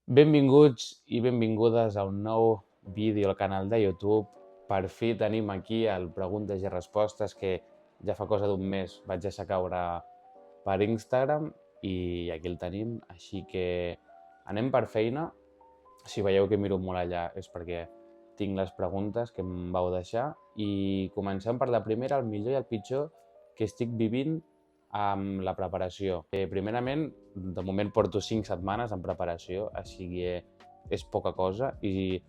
Benvinguts i benvingudes a un nou vídeo al canal de YouTube. Per fi tenim aquí el preguntes i respostes que ja fa cosa d'un mes vaig deixar caure per Instagram i aquí el tenim, així que anem per feina. Si veieu que miro molt allà és perquè tinc les preguntes que em vau deixar i comencem per la primera, el millor i el pitjor que estic vivint amb la preparació. Primerament, de moment porto 5 setmanes en preparació, així que és poca cosa i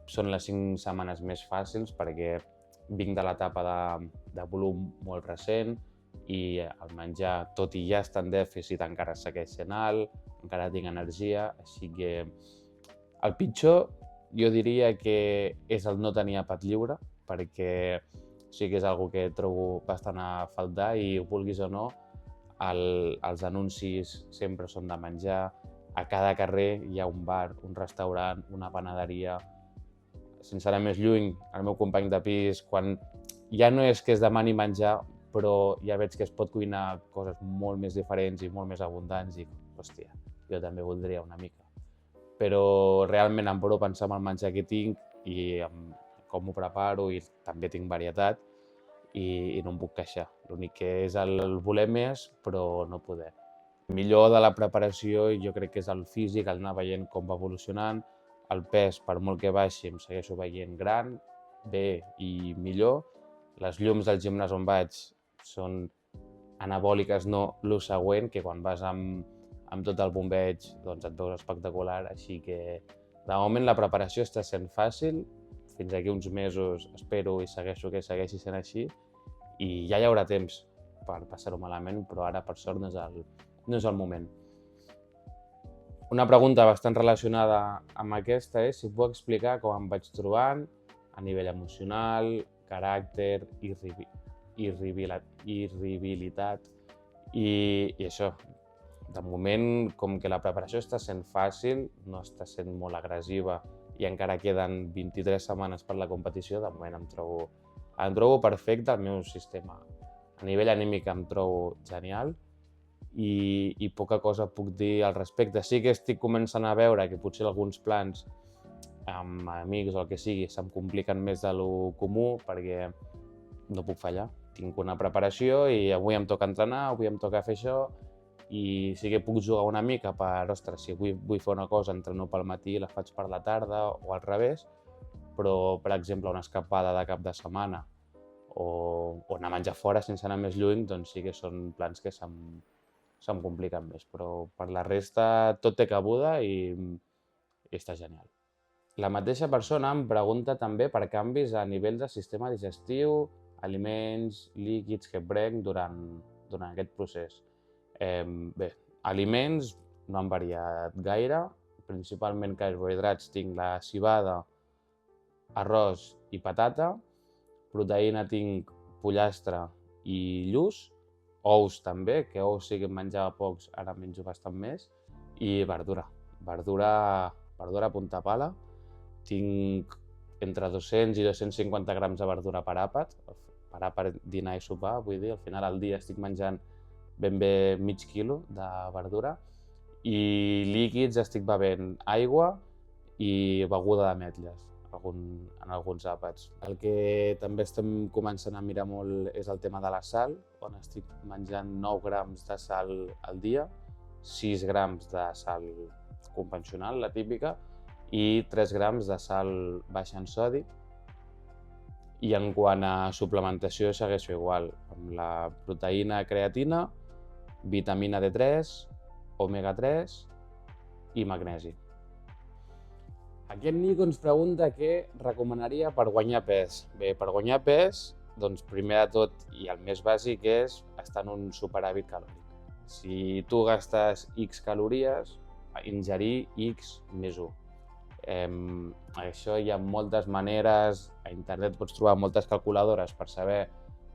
són les 5 setmanes més fàcils perquè vinc de l'etapa de volum molt recent i el menjar, tot i ja està en dèficit, encara segueix sent alt, encara tinc energia, així que el pitjor jo diria que és el no tenir àpat lliure, perquè sí que és una que trobo bastant a faltar i, vulguis o no, els anuncis sempre són de menjar. A cada carrer hi ha un bar, un restaurant, una panaderia. Sense anar més lluny, el meu company de pis, quan ja no és que es demani menjar, però ja veig que es pot cuinar coses molt més diferents i molt més abundants i, hòstia, jo també voldria una mica. Però realment em paro a pensar en el menjar que tinc i en com ho preparo i també tinc varietat i no em puc queixar. L'únic que és el voler més, però no poder. El millor de la preparació jo crec que és el físic, el anar veient com va evolucionant, el pes, per molt que baixi, em segueixo veient gran, bé i millor. Les llums del gimnàs on vaig són anabòliques, no el següent, que quan vas amb tot el bombeig doncs et veus espectacular, així que de moment la preparació està sent fàcil, fins d'aquí uns mesos espero i segueixo que segueixi sent així i ja hi haurà temps per passar-ho malament, però ara per sort no és el moment. Una pregunta bastant relacionada amb aquesta és si puc explicar com em vaig trobant a nivell emocional, caràcter, irritabilitat i això. De moment, com que la preparació està sent fàcil, no està sent molt agressiva i encara queden 23 setmanes per la competició, de moment em trobo perfecte el meu sistema. A nivell anímic em trobo genial i poca cosa puc dir al respecte. Sí que estic començant a veure que potser alguns plans amb amics o el que sigui se'm compliquen més de lo comú perquè no puc fallar. Tinc una preparació i avui em toca entrenar, avui em toca fer això i sí que puc jugar una mica per, ostres, si avui vull fer una cosa, entreno pel matí i la faig per la tarda o al revés, però, per exemple, una escapada de cap de setmana o anar a menjar fora sense anar més lluny, doncs sí que són plans que se'm compliquen més, però per la resta tot té cabuda i està genial. La mateixa persona em pregunta també per canvis a nivell de sistema digestiu, aliments, líquids que prenc durant aquest procés. Bé, aliments no han variat gaire, principalment carbohidrats tinc la civada, arròs i patata, proteïna tinc pollastre i lluç, ous també, que ous sí que en menjava pocs, ara menjo bastant més, i verdura. Verdura a punta pala. Tinc entre 200 i 250 grams de verdura per àpat, dinar i sopar, vull dir, al final al dia estic menjant ben bé mig quilo de verdura i líquids estic bevent aigua i beguda d'ametlles en alguns àpats. El que també estem començant a mirar molt és el tema de la sal, on estic menjant 9 grams de sal al dia, 6 grams de sal convencional, la típica, i 3 grams de sal baixa en sodi. I en quant a suplementació segueixo igual, amb la proteïna creatina, vitamina D3, omega 3 i magnesi. Aquest Nico ens pregunta què recomanaria per guanyar pes. Bé, per guanyar pes, doncs primer de tot i el més bàsic és estar en un superàvit calòric. Si tu gastes X calories, ingerir X més 1. Això hi ha moltes maneres, a internet pots trobar moltes calculadores per saber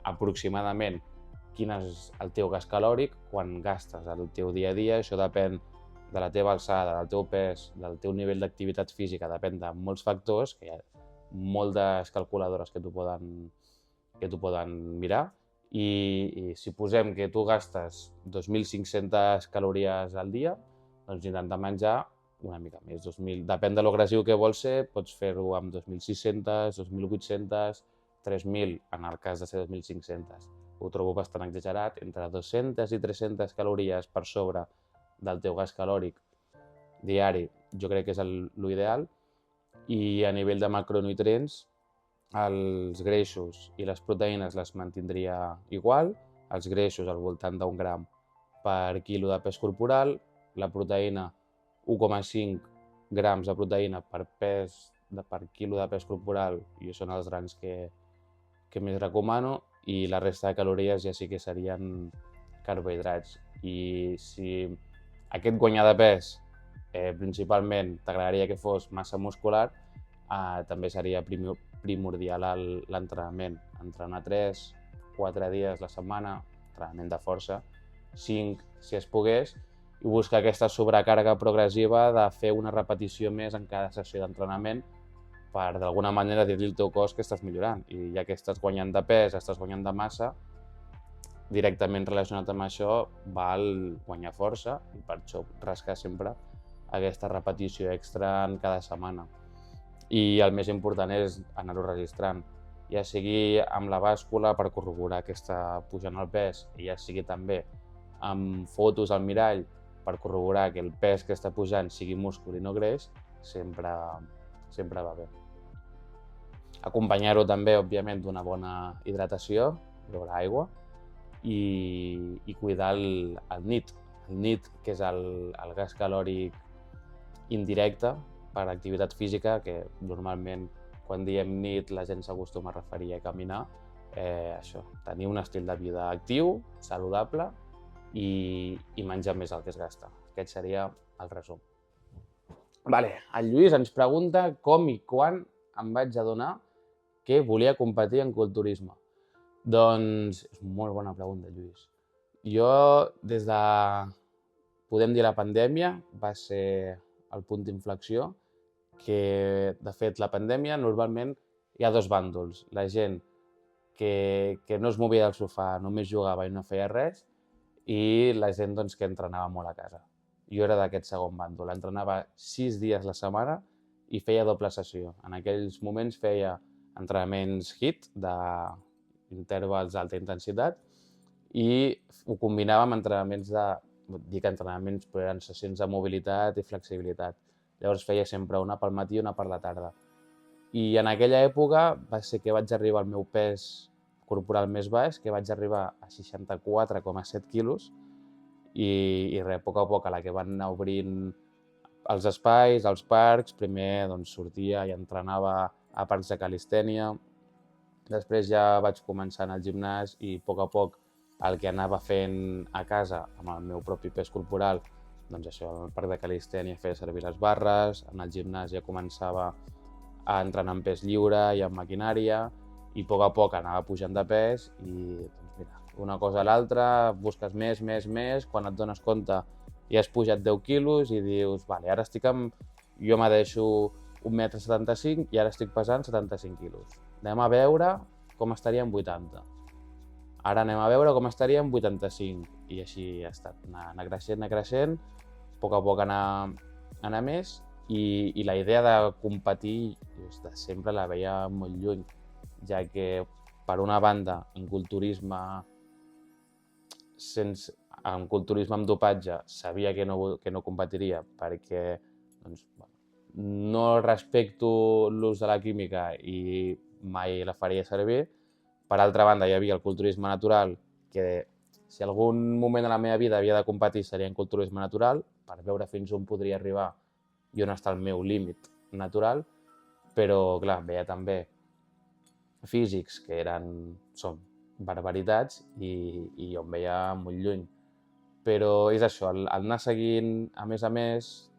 aproximadament quin és el teu gas calòric quan gastes el teu dia a dia. Això depèn de la teva alçada, del teu pes, del teu nivell d'activitat física, depèn de molts factors, que hi ha moltes calculadores que t'ho poden mirar. I si posem que tu gastes 2.500 calories al dia, doncs intentar menjar una mica més. Depèn de l'agressiu que vols ser, pots fer-ho amb 2.600, 2.800, 3.000, en el cas de ser 2.500. Ho trobo bastant exagerat, entre 200 i 300 calories per sobre del teu gas calòric diari, jo crec que és l'ideal. I a nivell de macronutrients, els greixos i les proteïnes les mantindria igual, els greixos al voltant d'1 gram per quilo de pes corporal, la proteïna 1,5 grams de proteïna per quilo de pes corporal, i són els grans que més recomano, i la resta de calories ja sí que serien carbohidrats. I si aquest guanyar de pes principalment t'agradaria que fos massa muscular, també seria primordial l'entrenament. Entrenar 3-4 dies la setmana, entrenament de força, 5 si es pogués, i buscar aquesta sobrecàrrega progressiva de fer una repetició més en cada sessió d'entrenament per d'alguna manera dir-li al teu cos que estàs millorant. I ja que estàs guanyant de pes, estàs guanyant de massa, directament relacionat amb això val guanyar força, i per això rascar sempre aquesta repetició extra en cada setmana. I el més important és anar-ho registrant, ja sigui amb la bàscula per corroborar que està pujant el pes, i ja sigui també amb fotos al mirall per corroborar que el pes que està pujant sigui múscul i no greix, sempre va bé. Acompanyar-ho també, òbviament, d'una bona hidratació, beure aigua, i cuidar el NEAT. El NEAT, que és el gas calòric indirecte per activitat física, que normalment quan diem NEAT la gent s'acostuma a referir a caminar. Això, tenir un estil de vida actiu, saludable i menjar més del que es gasta. Aquest seria el resum. El Lluís ens pregunta com i quan em vaig adonar que volia competir en culturisme. Doncs és una molt bona pregunta, Lluís. Jo, des de, podem dir, la pandèmia, va ser el punt d'inflexió, que, de fet, la pandèmia normalment hi ha dos bàndols. La gent que no es movia del sofà, només jugava i no feia res, i la gent que entrenava molt a casa. Jo era d'aquest segon bàndol. Entrenava 6 dies la setmana i feia doble sessió. En aquells moments feia entrenaments HIIT, d'intervals d'alta intensitat, i ho combinava amb entrenaments però eren sessions de mobilitat i flexibilitat. Llavors feia sempre una pel matí i una per la tarda. I en aquella època va ser que vaig arribar al meu pes corporal més baix, que vaig arribar a 64,7 quilos, i a poc a poc, a la que van anar obrint els espais, els parcs, primer sortia i entrenava a parcs de calistènia, després ja vaig començar a anar al gimnàs i a poc el que anava fent a casa amb el meu propi pes corporal, això, al parc de calistènia feia servir les barres, en el gimnàs ja començava a entrenar amb pes lliure i amb maquinària, i a poc anava pujant de pes, i mira, una cosa a l'altra, busques més, quan et dones compte ja has pujat 10 quilos i dius, ara estic amb... Jo m'adeixo 1,75 m i ara estic pesant 75 quilos. Anem a veure com estaria amb 80. Ara anem a veure com estaria amb 85. I així ha estat, anar creixent, a poc anar més, i la idea de competir des de sempre la veia molt lluny, ja que, per una banda, en culturisme amb dopatge sabia que no competiria perquè no respecto l'ús de la química i mai la faria servir. Per altra banda, hi havia el culturisme natural, que si algun moment de la meva vida havia de competir seria en culturisme natural, per veure fins on podria arribar i on està el meu límit natural, però clar, veia també físics que són barbaritats i jo em veia molt lluny. Però és això, el anar seguint, a més,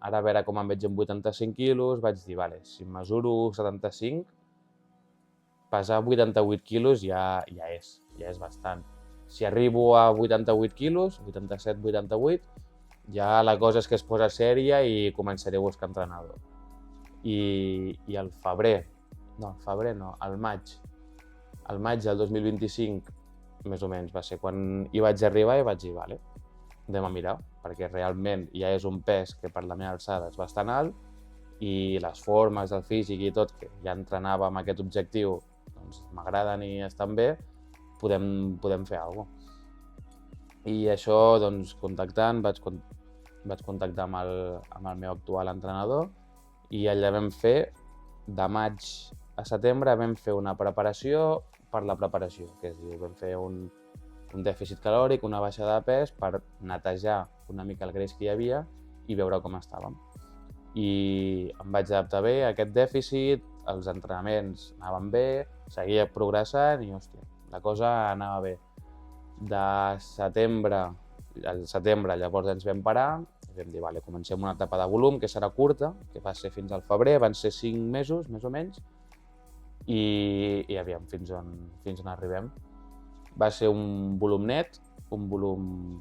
ara a veure com em veig amb 85 quilos, vaig dir, si em mesuro 75, pesar 88 quilos ja és bastant. Si arribo a 88 quilos, 87-88, ja la cosa és que es posa sèria i començaré a buscar entrenador. I al maig del 2025, més o menys, va ser quan hi vaig arribar i vaig dir, anem a mirar, perquè realment ja és un pes que per la meva alçada és bastant alt i les formes del físic i tot, que ja entrenava amb aquest objectiu, doncs m'agraden i estan bé, podem fer alguna cosa. I això, doncs, contactant, vaig contactar amb el meu actual entrenador i allà vam fer, de maig a setembre, vam fer una preparació per la preparació, que es diu, vam fer un dèficit calòric, una baixada de pes per netejar una mica el greix que hi havia i veure com estàvem. I em vaig adaptar bé a aquest dèficit, els entrenaments anaven bé, seguia progressant i, hòstia, la cosa anava bé. Al setembre llavors ens vam parar i vam dir, vale, comencem una etapa de volum que serà curta, que va ser fins al febrer, van ser 5 mesos, més o menys, i aviam fins on arribem. Va ser un volum net, un volum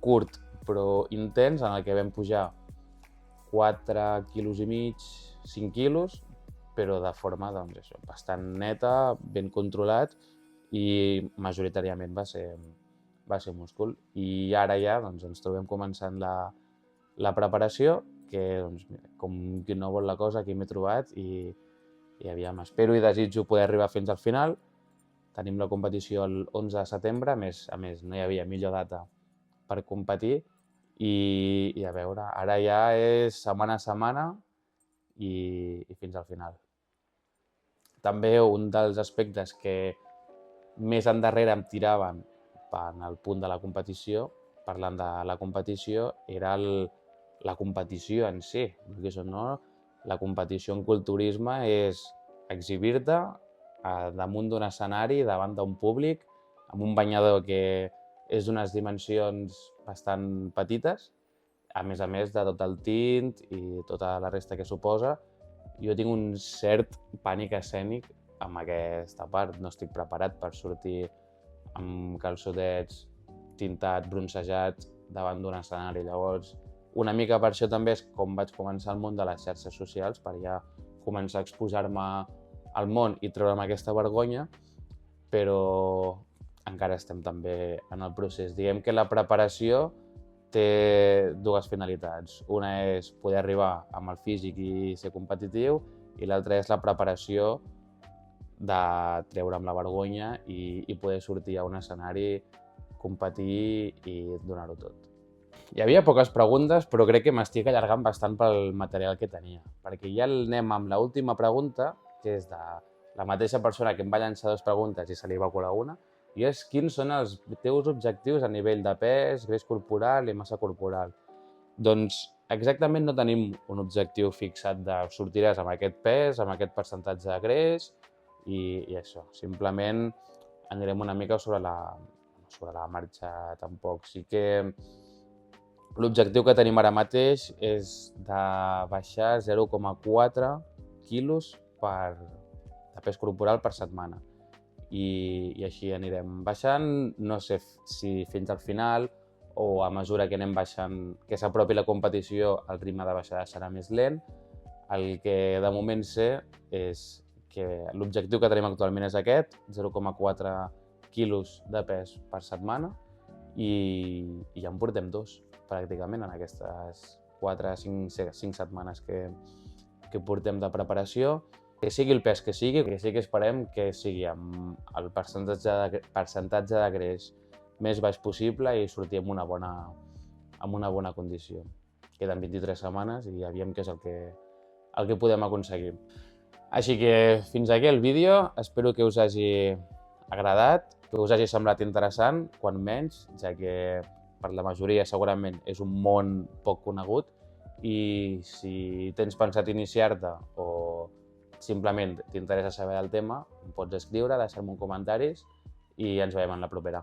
curt però intens, en el que vam pujar 4,5 quilos, 5 quilos, però de forma doncs, això, bastant neta, ben controlat i majoritàriament va ser múscul. I ara ja doncs, ens trobem començant la preparació, que doncs, com qui no vol la cosa, aquí m'he trobat i aviam, espero i desitjo poder arribar fins al final. Tenim la competició el 11 de setembre, a més no hi havia millor data per competir i a veure, ara ja és setmana a setmana i fins al final. També un dels aspectes que més endarrere em tiraven en el punt de la competició, parlant de la competició, era la competició en si. Perquè això no, la competició en culturisme és exhibir-te damunt d'un escenari, davant d'un públic, amb un banyador que és d'unes dimensions bastant petites, a més de tot el tint i tota la resta que suposa. Jo tinc un cert pànic escènic amb aquesta part. No estic preparat per sortir amb calçotets tintats, bronzejats, davant d'un escenari. Llavors, una mica per això també és com vaig començar el món de les xarxes socials, per ja començar a exposar-me al món i treure'm aquesta vergonya, però encara estem també en el procés. Diguem que la preparació té dues finalitats. Una és poder arribar amb el físic i ser competitiu i l'altra és la preparació de treure'm la vergonya i poder sortir a un escenari, competir i donar-ho tot. Hi havia poques preguntes, però crec que m'estic allargant bastant pel material que tenia, perquè ja anem amb l'última pregunta, que és de la mateixa persona que em va llançar dues preguntes i se li va colar una, i és quins són els teus objectius a nivell de pes, greix corporal i massa corporal. Doncs exactament no tenim un objectiu fixat de sortiràs amb aquest pes, amb aquest percentatge de greix i això. Simplement anirem una mica sobre la marxa tampoc. Sí que l'objectiu que tenim ara mateix és de baixar 0,4 quilos de pes corporal per setmana. I així anirem baixant, no sé si fins al final o a mesura que anem baixant, que s'apropi la competició, el ritme de baixada serà més lent. El que de moment sé és que l'objectiu que tenim actualment és aquest, 0,4 quilos de pes per setmana i ja en portem 2 pràcticament en aquestes 4-5 setmanes que portem de preparació. Que sigui el pes que sigui, que sí que esperem que sigui amb el percentatge de greix més baix possible i sortir amb una bona condició. Queden 23 setmanes i aviam què és el que podem aconseguir. Així que fins aquí el vídeo, espero que us hagi agradat, que us hagi semblat interessant, quan menys, ja que per la majoria segurament és un món poc conegut i si tens pensat iniciar-te o simplement t'interessa saber del tema, em pots escriure, deixar-me un comentaris i ens veiem en la propera.